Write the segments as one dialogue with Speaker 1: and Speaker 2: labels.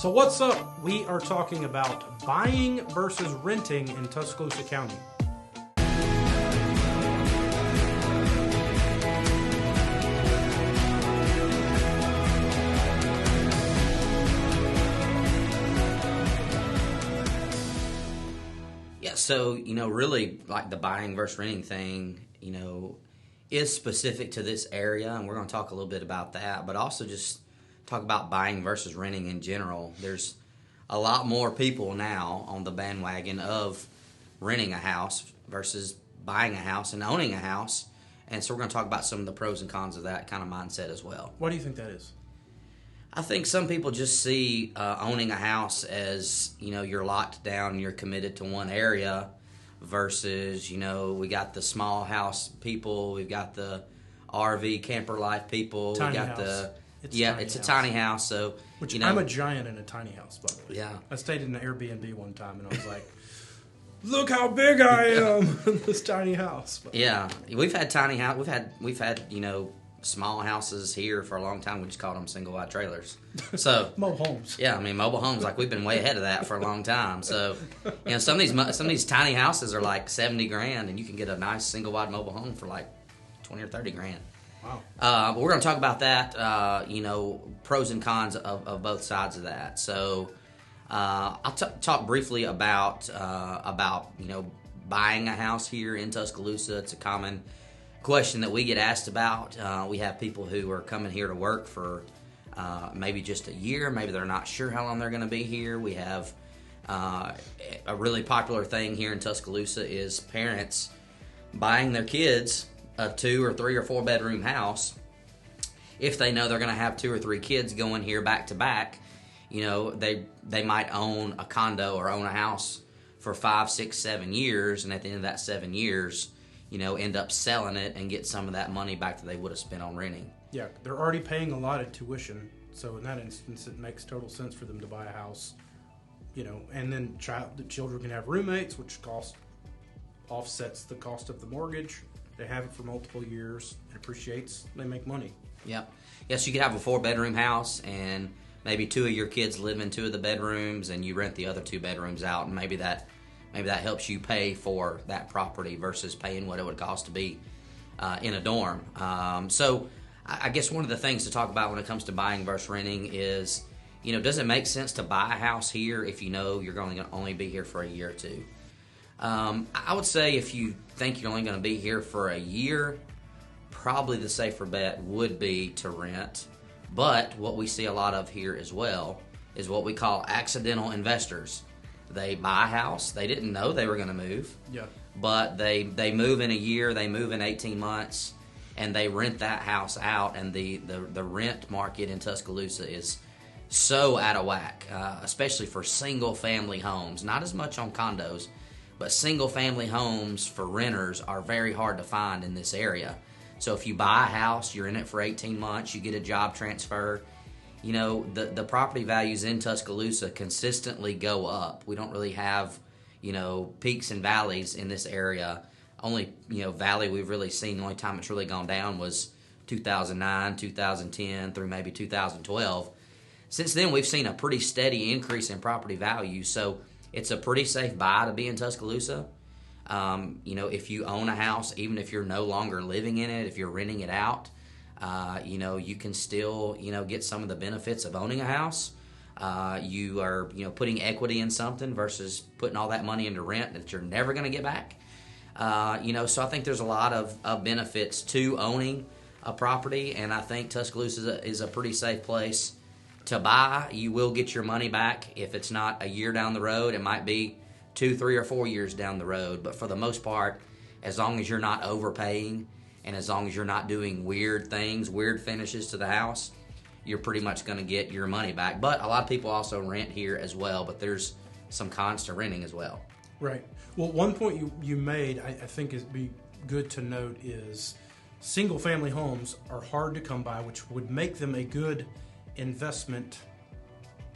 Speaker 1: So what's up? We are talking about buying versus renting in Tuscaloosa County.
Speaker 2: Yeah, so, really, like the buying versus renting thing, is specific to this area, and we're going to talk a little bit about that, but also just talk about buying versus renting in general. There's a lot more people now on the bandwagon of renting a house versus buying a house and owning a house, and so we're going to talk about some of the pros and cons of that kind of mindset as well.
Speaker 1: Why do you think that is?
Speaker 2: I think some people just see owning a house as, you're locked down and you're committed to one area versus, we got the small house people, we've got the RV camper life people,
Speaker 1: Tiny
Speaker 2: we got
Speaker 1: house.
Speaker 2: It's a tiny house. So,
Speaker 1: Which I'm a giant in a tiny house, by the way.
Speaker 2: Yeah.
Speaker 1: I stayed in an Airbnb one time and I was like, look how big I am in this tiny house. But,
Speaker 2: yeah, we've had tiny house. We've had small houses here for a long time. We just called them single wide trailers. So
Speaker 1: mobile homes.
Speaker 2: Yeah, mobile homes. Like we've been way ahead of that for a long time. So, some of these tiny houses are like $70,000, and you can get a nice single wide mobile home for like $20,000 or $30,000.
Speaker 1: Wow.
Speaker 2: But we're going to talk about that. Pros and cons of both sides of that. So, I'll talk briefly about buying a house here in Tuscaloosa. It's a common question that we get asked about. We have people who are coming here to work for maybe just a year. Maybe they're not sure how long they're going to be here. We have a really popular thing here in Tuscaloosa is parents buying their kids a 2 or 3 or 4 bedroom house if they know they're going to have 2 or 3 kids going here back to back. They might own a condo or own a house for 5, 6, 7 years, and at the end of that 7 years, end up selling it and get some of that money back that they would have spent on renting.
Speaker 1: Yeah, they're already paying a lot of tuition, so in that instance, it makes total sense for them to buy a house, and then the children can have roommates, which offsets the cost of the mortgage. They have it for multiple years. It appreciates. They make money.
Speaker 2: Yep. Yes, you could have a 4-bedroom house, and maybe 2 of your kids live in 2 of the bedrooms, and you rent the other 2 bedrooms out, and maybe that helps you pay for that property versus paying what it would cost to be in a dorm. So I guess one of the things to talk about when it comes to buying versus renting is, does it make sense to buy a house here if you're going to only be here for a year or two? I would say if you think you're only going to be here for a year, probably the safer bet would be to rent. But what we see a lot of here as well is what we call accidental investors. They buy a house. They didn't know they were going to move.
Speaker 1: Yeah.
Speaker 2: But they move in a year, they move in 18 months, and they rent that house out. And the rent market in Tuscaloosa is so out of whack, especially for single-family homes. Not as much on condos, but single-family homes for renters are very hard to find in this area. So if you buy a house, you're in it for 18 months, you get a job transfer. The property values in Tuscaloosa consistently go up. We don't really have, peaks and valleys in this area. Only, valley we've really seen, the only time it's really gone down was 2009, 2010, through maybe 2012. Since then, we've seen a pretty steady increase in property value. So it's a pretty safe buy to be in Tuscaloosa. If you own a house, even if you're no longer living in it, if you're renting it out, you can still, get some of the benefits of owning a house. You are, putting equity in something versus putting all that money into rent that you're never going to get back. So I think there's a lot of benefits to owning a property, and I think Tuscaloosa is a pretty safe place to buy. You will get your money back. If it's not a year down the road, it might be 2, 3, or 4 years down the road. But for the most part, as long as you're not overpaying and as long as you're not doing weird things, weird finishes to the house, you're pretty much going to get your money back. But a lot of people also rent here as well, but there's some cons to renting as well.
Speaker 1: Right. Well, one point you made, I think it'd be good to note is single-family homes are hard to come by, which would make them a good investment.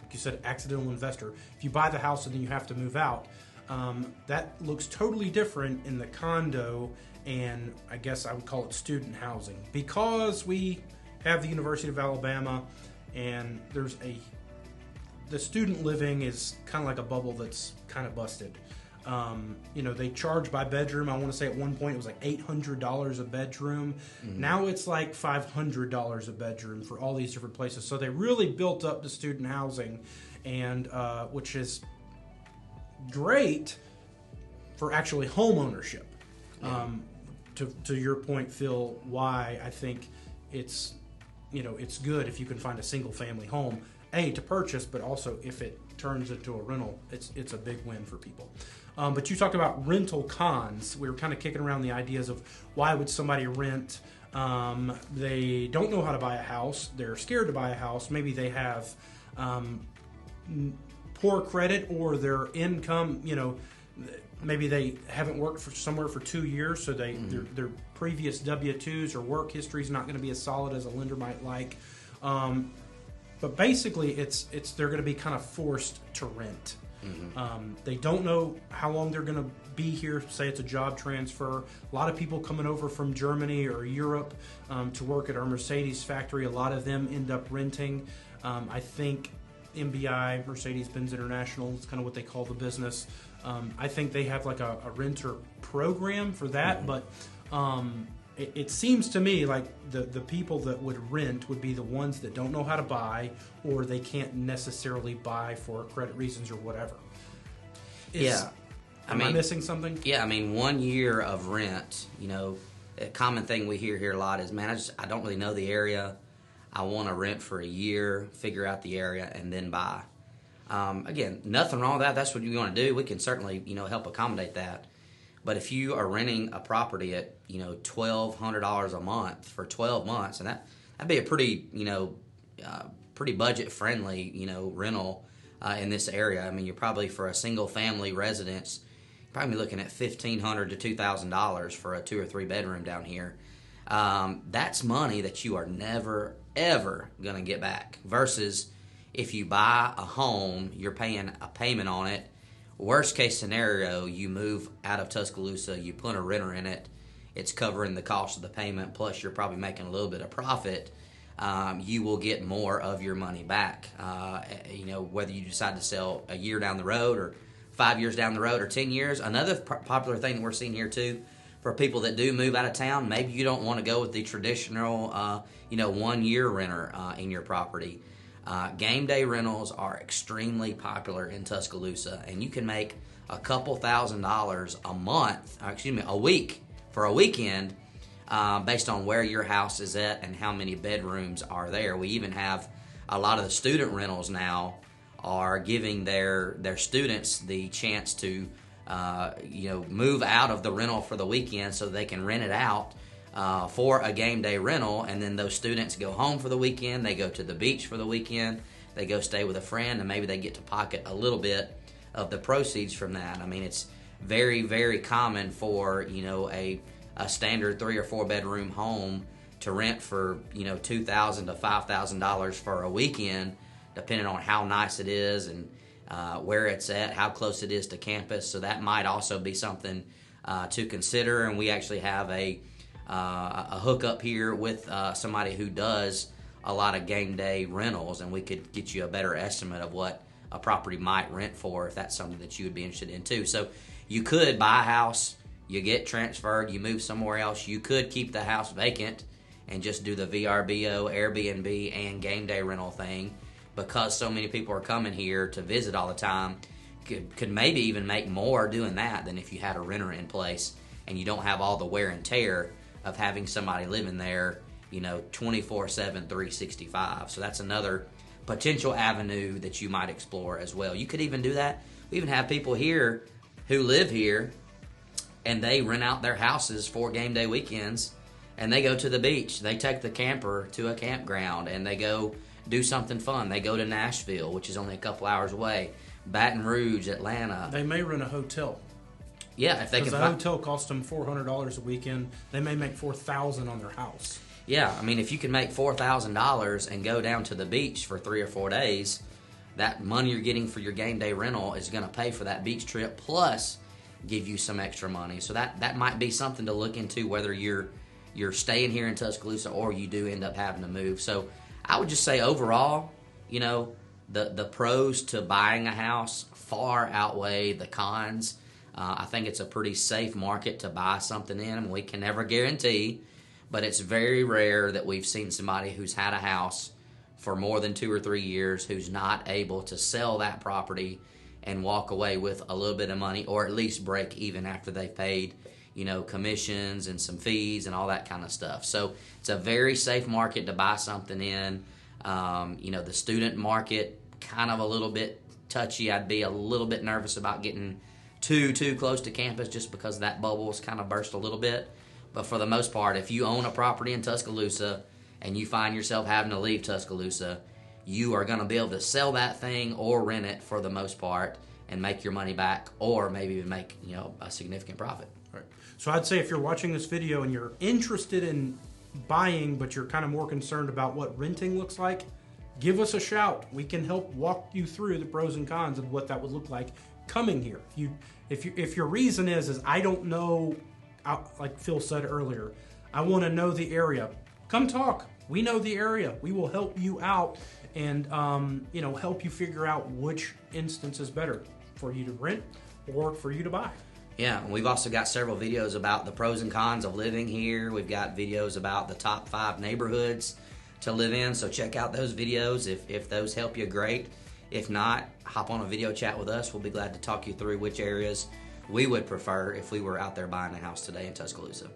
Speaker 1: Like you said, accidental investor. If you buy the house and then you have to move out, that looks totally different in the condo and I guess I would call it student housing. Because we have the University of Alabama and there's a the student living is kind of like a bubble that's kind of busted. They charge by bedroom. I want to say at one point it was like $800 a bedroom. Mm-hmm. Now it's like $500 a bedroom for all these different places. So they really built up the student housing, and which is great for actually home ownership. Yeah. To your point, Phil, why I think it's good if you can find a single family home, to purchase, but also if it turns into a rental, it's a big win for people. But you talked about rental cons. We were kind of kicking around the ideas of why would somebody rent. They don't know how to buy a house. They're scared to buy a house. Maybe they have poor credit, or their income, maybe they haven't worked somewhere for 2 years, so their previous W-2s or work history is not going to be as solid as a lender might like. But basically, they're going to be kind of forced to rent. Mm-hmm. They don't know how long they're going to be here. Say it's a job transfer. A lot of people coming over from Germany or Europe to work at our Mercedes factory. A lot of them end up renting. I think MBI, Mercedes-Benz International, is kind of what they call the business. I think they have like a renter program for that, mm-hmm. but it seems to me like the people that would rent would be the ones that don't know how to buy, or they can't necessarily buy for credit reasons or whatever. Am I missing something?
Speaker 2: Yeah, 1 year of rent, a common thing we hear here a lot is, man, I don't really know the area. I want to rent for a year, figure out the area, and then buy. Again, nothing wrong with that. That's what you want to do. We can certainly, help accommodate that. But if you are renting a property at, $1,200 a month for 12 months, and that'd be a pretty, pretty budget-friendly, rental in this area. You're probably, for a single-family residence, probably looking at $1,500 to $2,000 for a 2 or 3 bedroom down here. That's money that you are never, ever going to get back. Versus if you buy a home, you're paying a payment on it. Worst case scenario, you move out of Tuscaloosa, you put a renter in it, it's covering the cost of the payment, plus you're probably making a little bit of profit. You will get more of your money back. Whether you decide to sell a year down the road, or 5 years down the road, or 10 years. Another popular thing that we're seeing here too, for people that do move out of town, maybe you don't want to go with the traditional, 1 year renter in your property. Game day rentals are extremely popular in Tuscaloosa, and you can make a couple $1,000s a week for a weekend, based on where your house is at and how many bedrooms are there. We even have a lot of the student rentals now are giving their students the chance to move out of the rental for the weekend so they can rent it out for a game day rental, and then those students go home for the weekend, they go to the beach for the weekend, they go stay with a friend, and maybe they get to pocket a little bit of the proceeds from that. It's very, very common for, a standard 3 or 4 bedroom home to rent for, $2,000 to $5,000 for a weekend, depending on how nice it is and where it's at, how close it is to campus. So that might also be something to consider. And we actually have a hookup here with somebody who does a lot of game day rentals, and we could get you a better estimate of what a property might rent for if that's something that you would be interested in too. So you could buy a house, you get transferred, you move somewhere else. You could keep the house vacant and just do the VRBO, Airbnb, and game day rental thing, because so many people are coming here to visit all the time. Could maybe even make more doing that than if you had a renter in place and you don't have all the wear and tear of having somebody living there, 24/7, 365. So that's another potential avenue that you might explore as well. You could even do that. We even have people here who live here, and they rent out their houses for game day weekends, and they go to the beach. They take the camper to a campground, and they go do something fun. They go to Nashville, which is only a couple hours away, Baton Rouge, Atlanta.
Speaker 1: They may rent a hotel.
Speaker 2: Yeah, if they can.
Speaker 1: Because a hotel costs them $400 a weekend. They may make $4,000 on their house.
Speaker 2: Yeah, if you can make $4,000 and go down to the beach for 3 or 4 days, that money you're getting for your game day rental is going to pay for that beach trip, plus give you some extra money. So that might be something to look into, whether you're staying here in Tuscaloosa or you do end up having to move. So I would just say overall, the pros to buying a house far outweigh the cons. I think it's a pretty safe market to buy something in, and we can never guarantee, but it's very rare that we've seen somebody who's had a house for more than 2 or 3 years who's not able to sell that property and walk away with a little bit of money, or at least break even after they've paid, commissions and some fees and all that kind of stuff. So it's a very safe market to buy something in. The student market, kind of a little bit touchy. I'd be a little bit nervous about getting too close to campus just because that bubble's kind of burst a little bit. But for the most part, if you own a property in Tuscaloosa and you find yourself having to leave Tuscaloosa, you are going to be able to sell that thing or rent it for the most part and make your money back, or maybe even make a significant profit.
Speaker 1: Right. So I'd say if you're watching this video and you're interested in buying, but you're kind of more concerned about what renting looks like, give us a shout. We can help walk you through the pros and cons of what that would look like coming here. If your reason is I don't know, like Phil said earlier, I want to know the area, come talk. We know the area. We will help you out and help you figure out which instance is better for you to rent or for you to buy.
Speaker 2: Yeah, and we've also got several videos about the pros and cons of living here. We've got videos about the top 5 neighborhoods to live in, so check out those videos. If those help you, great. If not, hop on a video chat with us. We'll be glad to talk you through which areas we would prefer if we were out there buying a house today in Tuscaloosa.